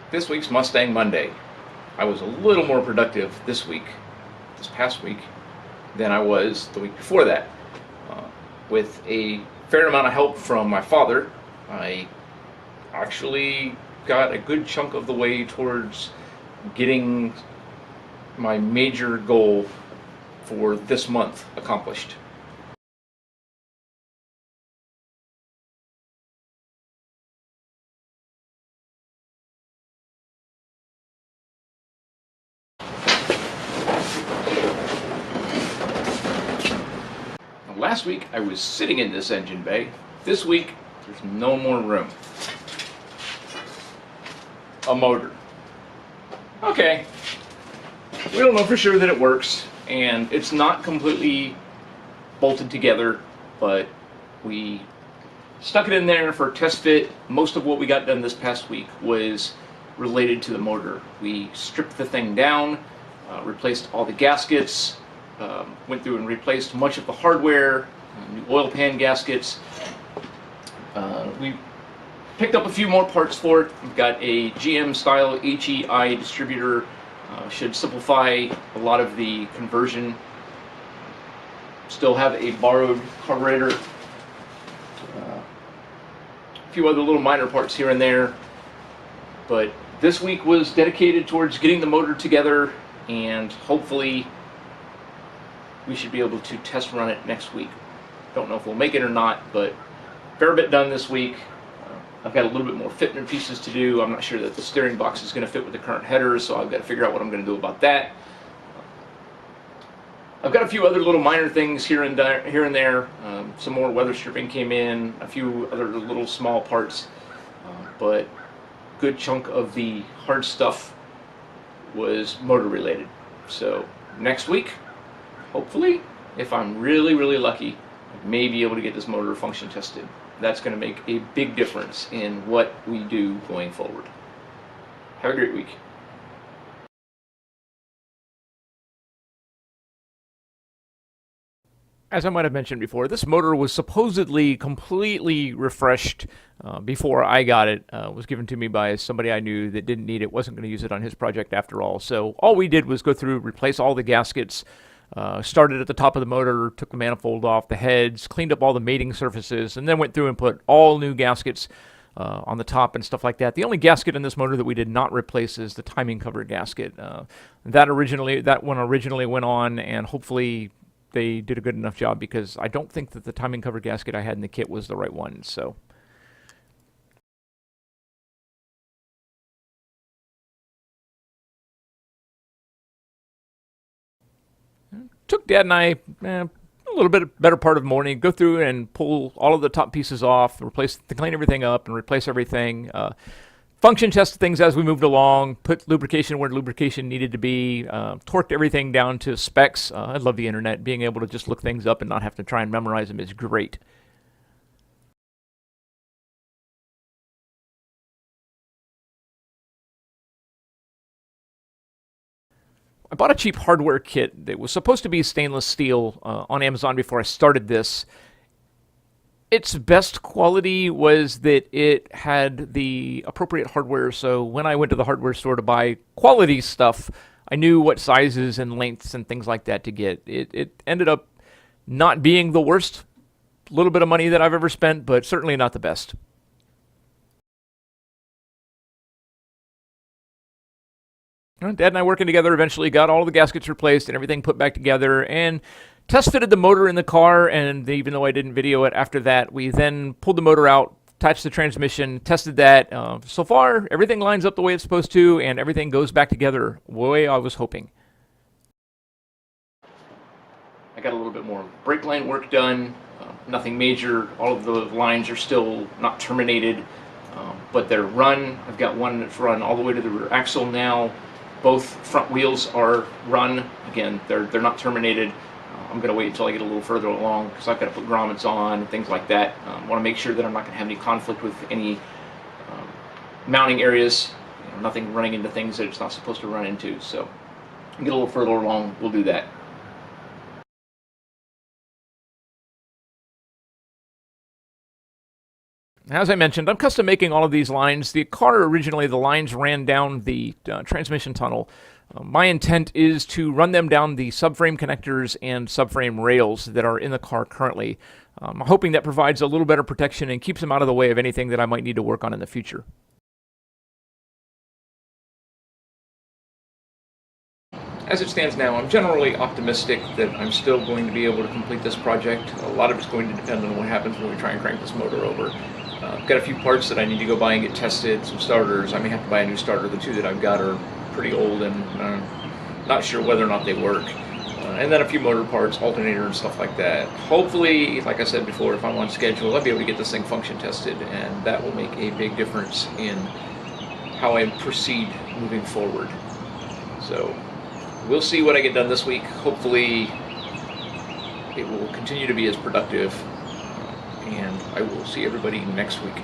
This week's Mustang Monday. I was a little more productive this past week, than I was the week before that. Uh, with a fair amount of help from my father, I actually got a good chunk of the way towards getting my major goal for this month accomplished. Last week I was sitting in this engine bay. This week there's no more room. A motor. Okay, we don't know for sure that it works, and it's not completely bolted together, but we stuck it in there for a test fit. Most of what we got done this past week was related to the motor. We stripped the thing down, replaced all the gaskets, went through and replaced much of the hardware, new oil pan gaskets. We picked up a few more parts for it. We've got a GM style HEI distributor. Should simplify a lot of the conversion. Still have a borrowed carburetor. A few other little minor parts here and there. But this week was dedicated towards getting the motor together, and hopefully we should be able to test run it next week. Don't know if we'll make it or not, but a fair bit done this week. I've got a little bit more fitment pieces to do. I'm not sure that the steering box is going to fit with the current headers, so I've got to figure out what I'm going to do about that. I've got a few other little minor things here and there. Some more weather stripping came in, a few other little small parts, but good chunk of the hard stuff was motor related. So next week, hopefully, if I'm really lucky, I may be able to get this motor function tested. That's going to make a big difference in what we do going forward. Have a great week. As I might have mentioned before, this motor was supposedly completely refreshed before I got it. It was given to me by somebody I knew that didn't need it, wasn't going to use it on his project after all. So all we did was go through, replace all the gaskets, started at the top of the motor, took the manifold off, the heads, cleaned up all the mating surfaces, and then went through and put all new gaskets on the top and stuff like that. The only gasket in this motor that we did not replace is the timing cover gasket. That one originally went on, and hopefully they did a good enough job, because I don't think that the timing cover gasket I had in the kit was the right one. So took Dad and I a little bit better part of the morning, go through and pull all of the top pieces off, clean everything up, and replace everything. Function tested things as we moved along, put lubrication where lubrication needed to be, torqued everything down to specs. I love the internet. Being able to just look things up and not have to try and memorize them is great. I bought a cheap hardware kit that was supposed to be stainless steel on Amazon before I started this. Its best quality was that it had the appropriate hardware, so when I went to the hardware store to buy quality stuff, I knew what sizes and lengths and things like that to get. It ended up not being the worst little bit of money that I've ever spent, but certainly not the best. Dad and I, working together, eventually got all the gaskets replaced and everything put back together, and test fitted the motor in the car. And even though I didn't video it after that, we then pulled the motor out, attached the transmission, tested that. So far, everything lines up the way it's supposed to, and everything goes back together the way I was hoping. I got a little bit more brake line work done. Nothing major. All of the lines are still not terminated, but they're run. I've got one that's run all the way to the rear axle now. Both front wheels are run. Again, they're not terminated. I'm going to wait until I get a little further along, because I've got to put grommets on and things like that. Want to make sure that I'm not going to have any conflict with any mounting areas. Nothing running into things that it's not supposed to run into. So get a little further along, we'll do that. As I mentioned, I'm custom making all of these lines. The car originally, the lines ran down the transmission tunnel. My intent is to run them down the subframe connectors and subframe rails that are in the car currently. I'm hoping that provides a little better protection and keeps them out of the way of anything that I might need to work on in the future. As it stands now, I'm generally optimistic that I'm still going to be able to complete this project. A lot of it's going to depend on what happens when we try and crank this motor over. I've got a few parts that I need to go buy and get tested, some starters. I may have to buy a new starter. The two that I've got are pretty old and not sure whether or not they work. And then a few motor parts, alternator and stuff like that. Hopefully, like I said before, if I'm on schedule, I'll be able to get this thing function tested, and that will make a big difference in how I proceed moving forward. So we'll see what I get done this week. Hopefully it will continue to be as productive, and I will see everybody next week.